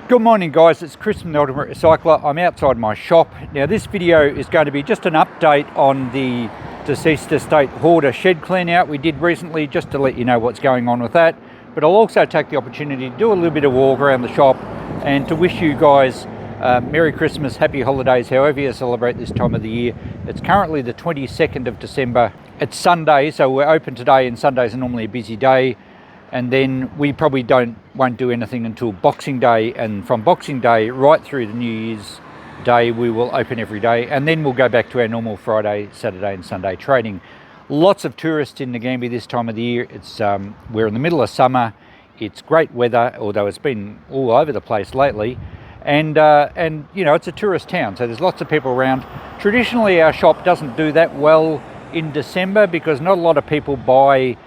Good morning guys, it's Chris from the Ultimate Recycler. I'm outside my shop. Now this video is going to be just an update on the deceased estate Hoarder shed clean out we did recently, just to let you know what's going on with that. But I'll also take the opportunity to do a little bit of walk around the shop and to wish you guys Merry Christmas, Happy Holidays, however you celebrate this time of the year. It's currently the 22nd of December. It's Sunday, so we're open today, and Sundays are normally a busy day. And then we probably won't do anything until Boxing Day, and from Boxing Day right through the New Year's Day we will open every day, and then we'll go back to our normal Friday, Saturday and Sunday trading. Lots of tourists in Nagambie this time of the year. It's we're in the middle of summer. It's great weather, although it's been all over the place lately, and you know, it's a tourist town, so there's lots of people around. Traditionally our shop doesn't do that well in December because not a lot of people buy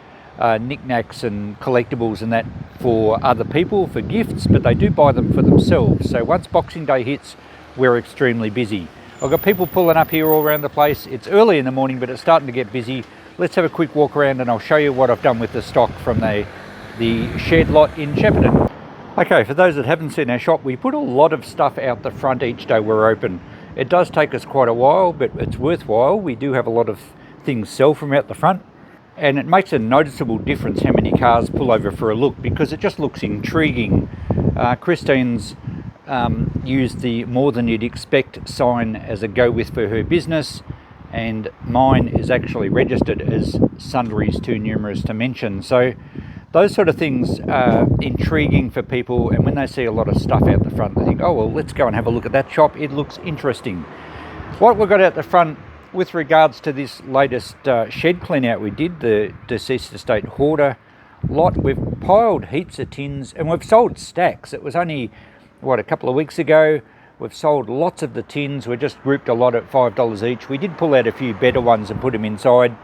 knickknacks and collectibles and that for other people, for gifts, but they do buy them for themselves. So once Boxing Day hits, we're extremely busy. I've got people pulling up here all around the place. It's early in the morning, but it's starting to get busy. Let's have a quick walk around and I'll show you what I've done with the stock from the shed lot in Shepparton. Okay, for those that haven't seen our shop, we put a lot of stuff out the front each day we're open. It does take us quite a while, but it's worthwhile. We do have a lot of things sell from out the front. And it makes a noticeable difference how many cars pull over for a look, because it just looks intriguing. Christine's used the more than you'd expect sign as a go with for her business, and mine is actually registered as sundries too numerous to mention. So those sort of things are intriguing for people, and when they see a lot of stuff out the front they think, oh well, let's go and have a look at that shop, it looks interesting. What we've got out the front with regards to this latest shed clean out we did, the deceased estate Hoarder lot, we've piled heaps of tins and we've sold stacks. It was only, what, a couple of weeks ago. We've sold lots of the tins. We just grouped a lot at $5 each. We did pull out a few better ones and put them inside.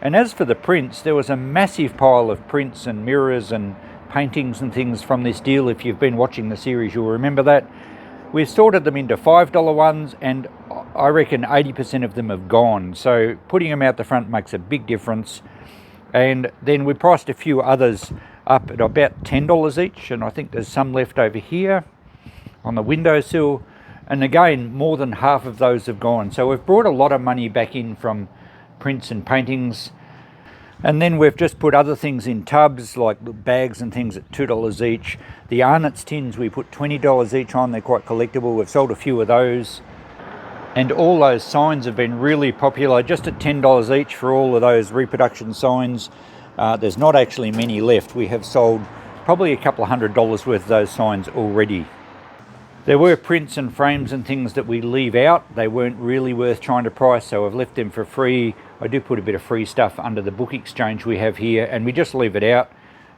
And as for the prints, there was a massive pile of prints and mirrors and paintings and things from this deal. If you've been watching the series, you'll remember that. We've sorted them into $5 ones, and I reckon 80% of them have gone. So putting them out the front makes a big difference. And then we priced a few others up at about $10 each, and I think there's some left over here on the windowsill. And again, more than half of those have gone. So we've brought a lot of money back in from prints and paintings. And then we've just put other things in tubs, like bags and things at $2 each. The Arnott's tins we put $20 each on. They're quite collectible. We've sold a few of those. And all those signs have been really popular, just at $10 each for all of those reproduction signs. There's not actually many left. We have sold probably a couple of $100 worth of those signs already. There were prints and frames and things that we leave out. They weren't really worth trying to price, so I've left them for free. I do put a bit of free stuff under the book exchange we have here, and we just leave it out.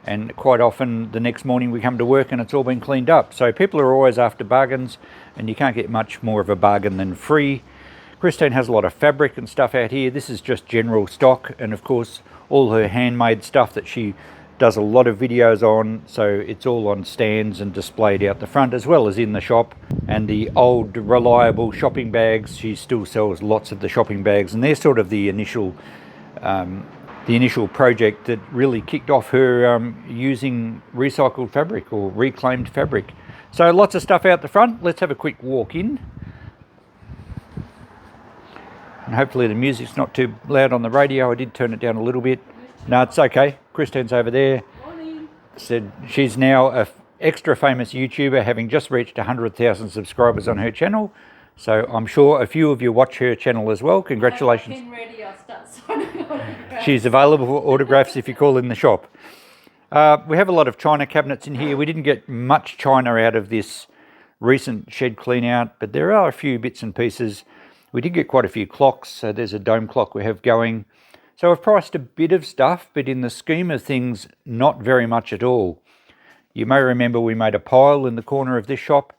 And quite often the next morning we come to work and it's all been cleaned up. So people are always after bargains, and you can't get much more of a bargain than free. Christine has a lot of fabric and stuff out here. This is just general stock, and of course all her handmade stuff that she does a lot of videos on, so it's all on stands and displayed out the front as well as in the shop. And the old reliable shopping bags, she still sells lots of the shopping bags, and they're sort of the initial project that really kicked off her using recycled fabric or reclaimed fabric. So lots of stuff out the front. Let's have a quick walk in. And hopefully the music's not too loud on the radio. I did turn it down a little bit. No, it's okay. Christine's over there. Morning. Said she's now an extra famous YouTuber, having just reached 100,000 subscribers on her channel. So I'm sure a few of you watch her channel as well. Congratulations. Pen ready, I'll start signing autographs. She's available for autographs if you call in the shop. We have a lot of china cabinets in here. We didn't get much china out of this recent shed clean out, but there are a few bits and pieces. We did get quite a few clocks. So there's a dome clock we have going. So I've priced a bit of stuff, but in the scheme of things, not very much at all. You may remember we made a pile in the corner of this shop.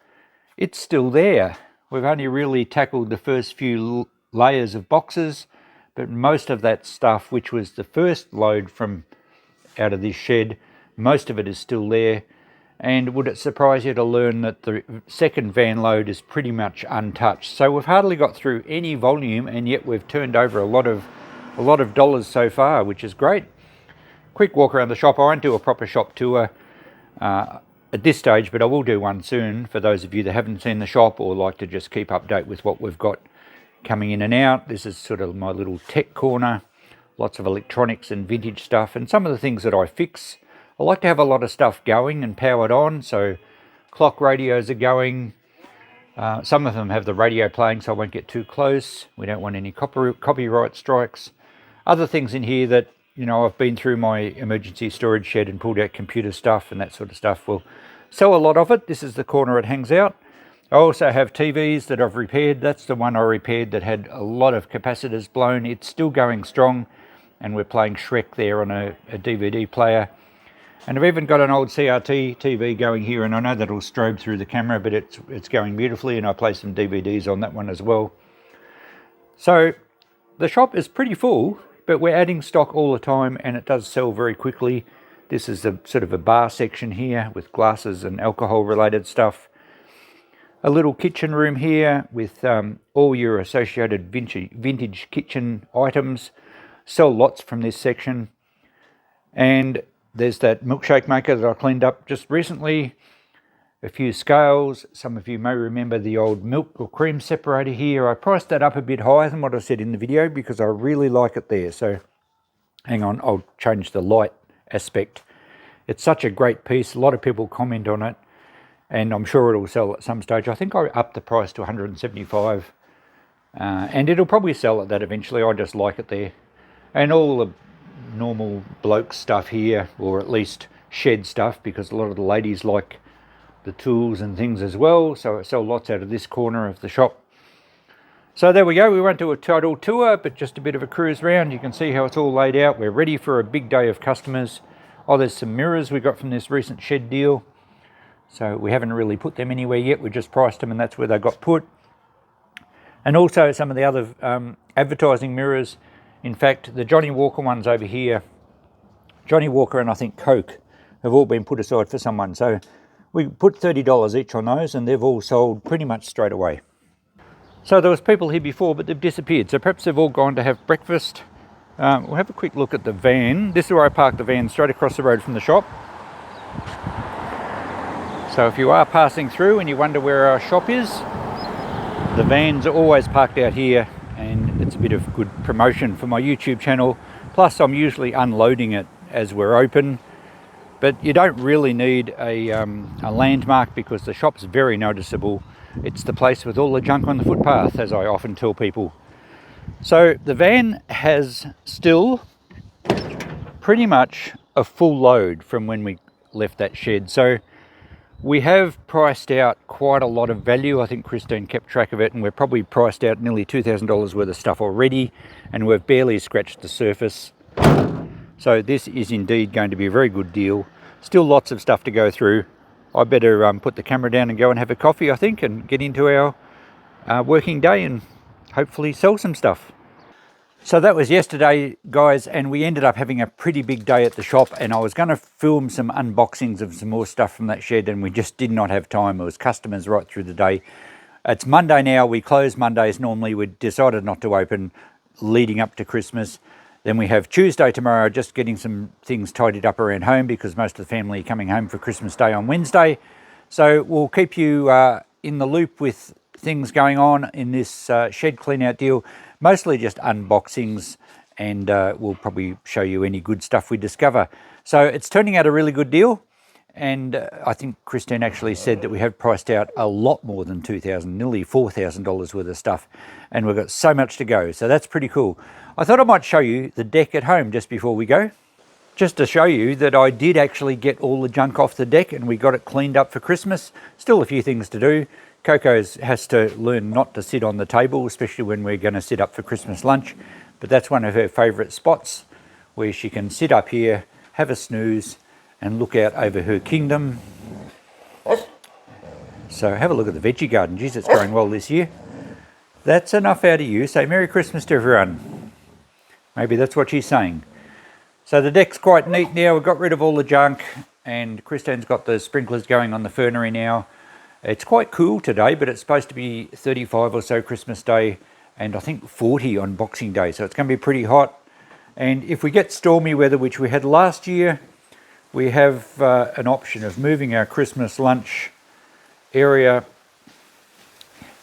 It's still there. We've only really tackled the first few layers of boxes, but most of that stuff, which was the first load from out of this shed, most of it is still there. And would it surprise you to learn that the second van load is pretty much untouched? So we've hardly got through any volume, and yet we've turned over a lot of dollars so far, which is great. Quick walk around the shop. I won't do a proper shop tour. at this stage, but I will do one soon for those of you that haven't seen the shop or like to just keep update with what we've got coming in and out. This is sort of my little tech corner, lots of electronics and vintage stuff, and some of the things that I fix. I like to have a lot of stuff going and powered on, so clock radios are going. Some of them have the radio playing, so I won't get too close. We don't want any copyright strikes. Other things in here that, you know, I've been through my emergency storage shed and pulled out computer stuff and that sort of stuff. We'll sell a lot of it. This is the corner it hangs out. I also have TVs that I've repaired. That's the one I repaired that had a lot of capacitors blown. It's still going strong, and we're playing Shrek there on a DVD player. And I've even got an old CRT TV going here, and I know that'll strobe through the camera, but it's going beautifully, and I play some DVDs on that one as well. So the shop is pretty full, but we're adding stock all the time, and it does sell very quickly. This is a sort of a bar section here with glasses and alcohol related stuff. A little kitchen room here with all your associated vintage kitchen items. Sell lots from this section. And there's that milkshake maker that I cleaned up just recently. A few scales. Some of you may remember the old milk or cream separator here. I priced that up a bit higher than what I said in the video because I really like it there. So hang on, I'll change the light aspect. It's such a great piece. A lot of people comment on it, and I'm sure it'll sell at some stage. I think I upped the price to 175, and it'll probably sell at that eventually. I just like it there. And all the normal bloke stuff here, or at least shed stuff, because a lot of the ladies like the tools and things as well. So I sell lots out of this corner of the shop. So there we go. We won't do a total tour, but just a bit of a cruise around. You can see how it's all laid out. We're ready for a big day of customers. Oh, there's some mirrors we got from this recent shed deal. So we haven't really put them anywhere yet. We just priced them, and that's where they got put. And also some of the other advertising mirrors. In fact, the Johnny Walker ones over here, Johnny Walker and I think Coke, have all been put aside for someone. So we put $30 each on those, and they've all sold pretty much straight away. So there was people here before, but they've disappeared. So perhaps they've all gone to have breakfast. We'll have a quick look at the van. This is where I parked the van, straight across the road from the shop. So if you are passing through and you wonder where our shop is, the vans are always parked out here, and it's a bit of good promotion for my YouTube channel. Plus I'm usually unloading it as we're open, but you don't really need a landmark because the shop's very noticeable. It's the place with all the junk on the footpath, as I often tell people. So the van has still pretty much a full load from when we left that shed. So we have priced out quite a lot of value. I think Christine kept track of it, and we're probably priced out nearly $2,000 worth of stuff already, and we've barely scratched the surface. So this is indeed going to be a very good deal. Still lots of stuff to go through. I better put the camera down and go and have a coffee, I think, and get into our working day and hopefully sell some stuff. So that was yesterday, guys, and we ended up having a pretty big day at the shop, and I was going to film some unboxings of some more stuff from that shed, and we just did not have time. It was customers right through the day. It's Monday now. We close Mondays normally. We decided not to open leading up to Christmas. Then we have Tuesday tomorrow, just getting some things tidied up around home because most of the family are coming home for Christmas Day on Wednesday. So we'll keep you in the loop with things going on in this shed clean out deal. Mostly just unboxings, and we'll probably show you any good stuff we discover. So it's turning out a really good deal, and I think Christine actually said that we have priced out a lot more than $2,000, nearly $4,000 worth of stuff, and we've got so much to go. So that's pretty cool. I thought I might show you the deck at home just before we go, just to show you that I did actually get all the junk off the deck and we got it cleaned up for Christmas. Still a few things to do. Coco has to learn not to sit on the table, especially when we're going to sit up for Christmas lunch. But that's one of her favourite spots, where she can sit up here, have a snooze, and look out over her kingdom. So have a look at the veggie garden. Geez, it's growing well this year. That's enough out of you. Say Merry Christmas to everyone. Maybe that's what she's saying. So the deck's quite neat now. We've got rid of all the junk, and Christine's got the sprinklers going on the fernery now. It's quite cool today, but it's supposed to be 35 or so Christmas Day, and I think 40 on Boxing Day, so it's going to be pretty hot. And if we get stormy weather, which we had last year, we have an option of moving our Christmas lunch area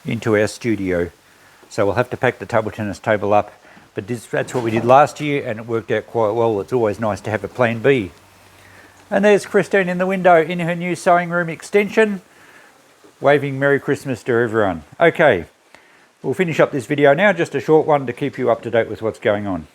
into our studio. So we'll have to pack the table tennis table up, but that's what we did last year and it worked out quite well. It's always nice to have a plan B. And there's Christine in the window in her new sewing room extension, waving Merry Christmas to everyone. Okay, we'll finish up this video now, just a short one to keep you up to date with what's going on.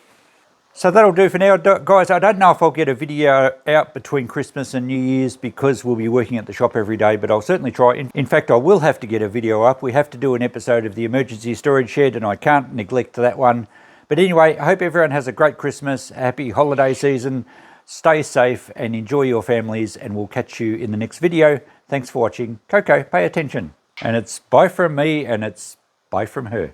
So that'll do for now, guys. I don't know if I'll get a video out between Christmas and New Year's because we'll be working at the shop every day, but I'll certainly try. In fact, I will have to get a video up. We have to do an episode of the emergency storage shed and I can't neglect that one. But anyway, I hope everyone has a great Christmas, a happy holiday season. Stay safe and enjoy your families, and we'll catch you in the next video. Thanks for watching. Coco, pay attention. And it's bye from me and it's bye from her.